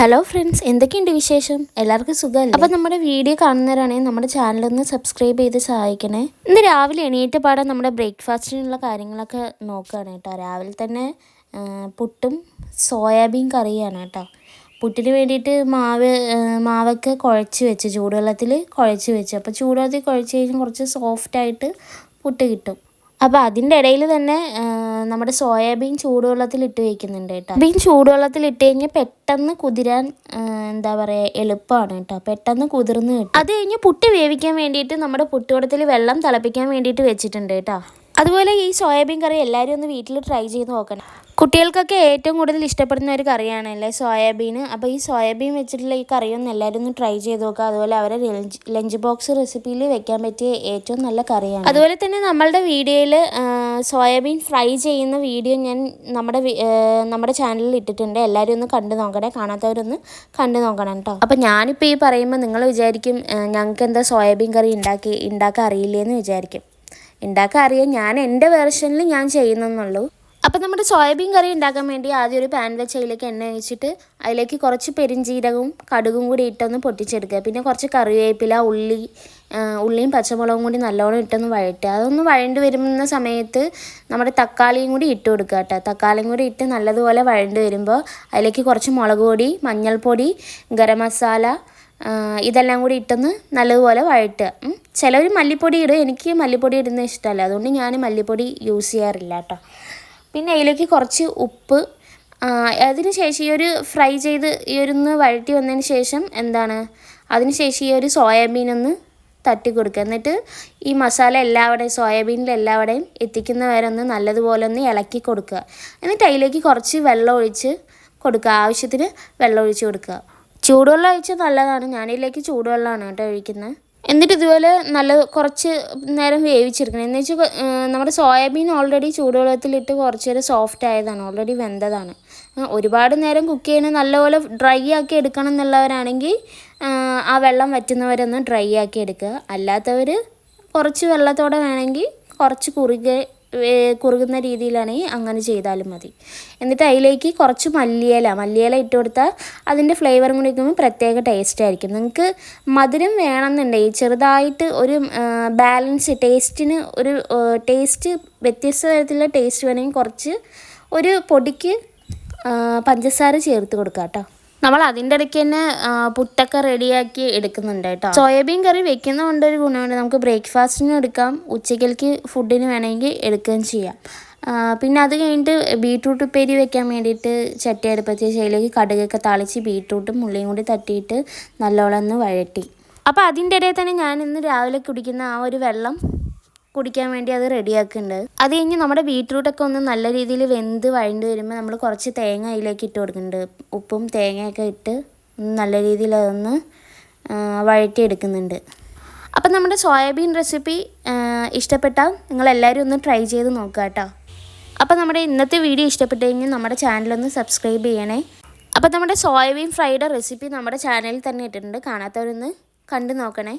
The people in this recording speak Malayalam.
ഹലോ ഫ്രണ്ട്സ്, എന്തൊക്കെയുണ്ട് വിശേഷം? എല്ലാവർക്കും സുഖമല്ലേ? അപ്പോൾ നമ്മുടെ വീഡിയോ കാണുന്നവരാണെങ്കിൽ നമ്മുടെ ചാനലൊന്ന് സബ്സ്ക്രൈബ് ചെയ്ത് സഹായിക്കണേ. ഇന്ന് രാവിലെ എണീറ്റ പാടെ നമ്മുടെ ബ്രേക്ക്ഫാസ്റ്റിനുള്ള കാര്യങ്ങളൊക്കെ നോക്കുകയാണ് കേട്ടോ. രാവിലെ തന്നെ പുട്ടും സോയാബീൻ കറിയാണ് കേട്ടോ. പുട്ടിന് വേണ്ടിയിട്ട് മാവൊക്കെ കുഴച്ച് വെച്ച് ചൂടുവെള്ളത്തിൽ കുഴച്ച് വെച്ച്. അപ്പോൾ ചൂടുവെള്ളത്തിൽ കുഴച്ച് കഴിഞ്ഞാൽ കുറച്ച് സോഫ്റ്റായിട്ട് പുട്ട് കിട്ടും. അപ്പോൾ അതിൻ്റെ ഇടയിൽ തന്നെ നമ്മുടെ സോയാബീൻ ചൂടുവെള്ളത്തിൽ ഇട്ട് വയ്ക്കുന്നുണ്ട് കേട്ടോ. ബീൻ ചൂടുവെള്ളത്തിൽ ഇട്ട് കഴിഞ്ഞാൽ പെട്ടെന്ന് കുതിരാൻ എന്താ പറയുക, എളുപ്പമാണ് കേട്ടോ. പെട്ടെന്ന് കുതിർന്ന് കിട്ടും. അത് കഴിഞ്ഞ് പുട്ട് വേവിക്കാൻ വേണ്ടിയിട്ട് നമ്മുടെ പുട്ടുകുടത്തിൽ വെള്ളം തിളപ്പിക്കാൻ വേണ്ടിയിട്ട് വെച്ചിട്ടുണ്ട് കേട്ടോ. അതുപോലെ ഈ സോയാബീൻ കറി എല്ലാവരും ഒന്ന് വീട്ടിൽ ട്രൈ ചെയ്ത് നോക്കണം. കുട്ടികൾക്കൊക്കെ ഏറ്റവും കൂടുതൽ ഇഷ്ടപ്പെടുന്ന ഒരു കറിയാണല്ലേ സോയാബീൻ. അപ്പോൾ ഈ സോയാബീൻ വെച്ചിട്ടുള്ള ഈ കറിയൊന്ന് എല്ലാവരും ഒന്ന് ട്രൈ ചെയ്ത് നോക്കുക. അതുപോലെ അവരെ ലഞ്ച് ബോക്സ് റെസിപ്പിയിൽ വെക്കാൻ പറ്റിയ ഏറ്റവും നല്ല കറിയാണ്. അതുപോലെ തന്നെ നമ്മളുടെ വീഡിയോയിൽ സോയാബീൻ ഫ്രൈ ചെയ്യുന്ന വീഡിയോ ഞാൻ നമ്മുടെ ചാനലിൽ ഇട്ടിട്ടുണ്ട്. എല്ലാവരും ഒന്ന് കണ്ടു നോക്കണേ. കാണാത്തവരൊന്ന് കണ്ടു നോക്കണം കേട്ടോ. അപ്പോൾ ഞാനിപ്പോൾ ഈ പറയുമ്പോൾ നിങ്ങൾ വിചാരിക്കും ഞങ്ങൾക്ക് എന്താ സോയാബീൻ കറി ഉണ്ടാക്കാൻ അറിയില്ലേന്ന് വിചാരിക്കും. ഉണ്ടാക്കാൻ അറിയാം, ഞാൻ എൻ്റെ വേർഷനിൽ ഞാൻ ചെയ്യുന്നെന്നുള്ളൂ. അപ്പോൾ നമ്മുടെ സോയാബീൻ കറി ഉണ്ടാക്കാൻ വേണ്ടി ആദ്യം ഒരു പാൻ വെച്ച് അതിലേക്ക് എണ്ണ ഒഴിച്ചിട്ട് അതിലേക്ക് കുറച്ച് പെരിഞ്ജീരകവും കടുകും കൂടി ഇട്ടൊന്ന് പൊട്ടിച്ചെടുക്കുക. പിന്നെ കുറച്ച് കറിവേപ്പില, ഉള്ളിയും പച്ചമുളകും കൂടി നല്ലോണം ഇട്ടൊന്ന് വഴറ്റുക. അതൊന്ന് വഴണ്ട് വരുന്ന സമയത്ത് നമ്മുടെ തക്കാളിയും കൂടി ഇട്ട് കൊടുക്കുക കേട്ടോ. തക്കാളിയും കൂടി ഇട്ട് നല്ലതുപോലെ വഴണ്ട് വരുമ്പോൾ അതിലേക്ക് കുറച്ച് മുളക് പൊടി, മഞ്ഞൾപ്പൊടി, ഗരം മസാല ഇതെല്ലാം കൂടി ഇട്ടൊന്ന് നല്ലതുപോലെ വഴറ്റുക. ചിലവർ മല്ലിപ്പൊടി ഇടും. എനിക്ക് മല്ലിപ്പൊടി ഇടുന്നത് ഇഷ്ടമല്ല, അതുകൊണ്ട് ഞാൻ മല്ലിപ്പൊടി യൂസ് ചെയ്യാറില്ല കേട്ടോ. പിന്നെ അതിലേക്ക് കുറച്ച് ഉപ്പ്, അതിന് ശേഷം ഈ ഒരു ഫ്രൈ ചെയ്ത് ഈ ഒന്ന് വഴറ്റി വന്നതിന് ശേഷം അതിന് ശേഷം ഈ ഒരു സോയാബീനൊന്ന് തട്ടി കൊടുക്കുക. എന്നിട്ട് ഈ മസാല എല്ലാവിടെയും സോയാബീനിൽ എല്ലാവിടെയും എത്തിക്കുന്ന വരെ ഒന്ന് നല്ലതുപോലെ ഒന്ന് ഇളക്കി കൊടുക്കുക. എന്നിട്ട് അതിലേക്ക് കുറച്ച് വെള്ളം ഒഴിച്ച് കൊടുക്കുക. ആവശ്യത്തിന് വെള്ളം ഒഴിച്ച് കൊടുക്കുക. ചൂടുവെള്ളം ഒഴിച്ചാൽ നല്ലതാണ്. ഞാനിതിലേക്ക് ചൂടുവെള്ളമാണ് കേട്ടോ ഒഴിക്കുന്നത്. എന്നിട്ട് ഇതുപോലെ കുറച്ച് നേരം വേവിച്ചെടുക്കണം. എന്ന് വെച്ചാൽ നമ്മുടെ സോയാബീൻ ഓൾറെഡി ചൂടുവെള്ളത്തിലിട്ട് കുറച്ച് നേരം സോഫ്റ്റ് ആയതാണ്, ഓൾറെഡി വെന്തതാണ്. ഒരുപാട് നേരം കുക്ക് ചെയ്യുന്നത് നല്ലപോലെ ഡ്രൈ ആക്കി എടുക്കണം എന്നുള്ളവരാണെങ്കിൽ ആ വെള്ളം വറ്റുന്നവരൊന്ന് ഡ്രൈ ആക്കി എടുക്കുക. അല്ലാത്തവർ കുറച്ച് വെള്ളത്തോടെ വേണമെങ്കിൽ കുറച്ച് കുറുകുന്ന രീതിയിലാണെങ്കിൽ അങ്ങനെ ചെയ്താലും മതി. എന്നിട്ട് അതിലേക്ക് കുറച്ച് മല്ലിയില ഇട്ട് കൊടുത്താൽ അതിൻ്റെ ഫ്ലേവറും കൂടി വയ്ക്കുമ്പോൾ പ്രത്യേക ടേസ്റ്റ് ആയിരിക്കും. നിങ്ങൾക്ക് മധുരം വേണമെന്നുണ്ടെങ്കിൽ ചെറുതായിട്ട് ഒരു ബാലൻസ് ടേസ്റ്റിന് ഒരു ടേസ്റ്റ് വ്യത്യസ്ത തരത്തിലുള്ള ടേസ്റ്റ് വേണമെങ്കിൽ കുറച്ച് ഒരു പൊടിക്ക് പഞ്ചസാര ചേർത്ത് കൊടുക്കുക കേട്ടോ. നമ്മൾ അതിൻ്റെ ഇടയ്ക്ക് തന്നെ പുട്ടൊക്കെ റെഡിയാക്കി എടുക്കുന്നുണ്ട് കേട്ടോ. സോയാബീൻ കറി വെക്കുന്നതുകൊണ്ട് ഒരു ഗുണമുണ്ട്, നമുക്ക് ബ്രേക്ക്ഫാസ്റ്റിനും എടുക്കാം, ഉച്ചയ്ക്കലേക്ക് ഫുഡിന് വേണമെങ്കിൽ എടുക്കുകയും ചെയ്യാം. പിന്നെ അത് കഴിഞ്ഞിട്ട് ബീട്രൂട്ട് ഉപ്പേരി വെക്കാൻ വേണ്ടിയിട്ട് ചട്ടി അടുപ്പത്ത് വെച്ച് അതിലേക്ക് കടുകൊക്കെ താളിച്ച് ബീട്രൂട്ടും ഉള്ളിയും കൂടി തട്ടിയിട്ട് നല്ലോണം ഒന്ന് വഴറ്റി. അപ്പോൾ അതിൻ്റെ ഇടയിൽ തന്നെ ഞാൻ ഇന്ന് രാവിലെ കുടിക്കുന്ന ആ ഒരു വെള്ളം കുടിക്കാൻ വേണ്ടി അത് റെഡിയാക്കുന്നുണ്ട്. അത് കഴിഞ്ഞ് നമ്മുടെ ബീട്രൂട്ടൊക്കെ ഒന്ന് നല്ല രീതിയിൽ വെന്ത് വഴണ്ട് വരുമ്പോൾ നമ്മൾ കുറച്ച് തേങ്ങ അതിലേക്ക് ഇട്ട് കൊടുക്കുന്നുണ്ട്. ഉപ്പും തേങ്ങയൊക്കെ ഇട്ട് നല്ല രീതിയിൽ അതൊന്ന് വഴറ്റിയെടുക്കുന്നുണ്ട്. അപ്പം നമ്മുടെ സോയാബീൻ റെസിപ്പി ഇഷ്ടപ്പെട്ടാൽ നിങ്ങളെല്ലാവരും ഒന്ന് ട്രൈ ചെയ്ത് നോക്കുക കേട്ടോ. അപ്പോൾ നമ്മുടെ ഇന്നത്തെ വീഡിയോ ഇഷ്ടപ്പെട്ട് കഴിഞ്ഞാൽ നമ്മുടെ ചാനലൊന്ന് സബ്സ്ക്രൈബ് ചെയ്യണേ. അപ്പോൾ നമ്മുടെ സോയാബീൻ ഫ്രൈഡ് റെസിപ്പി നമ്മുടെ ചാനലിൽ തന്നെ ഇട്ടിട്ടുണ്ട്. കാണാത്തവരൊന്ന് കണ്ടു നോക്കണേ.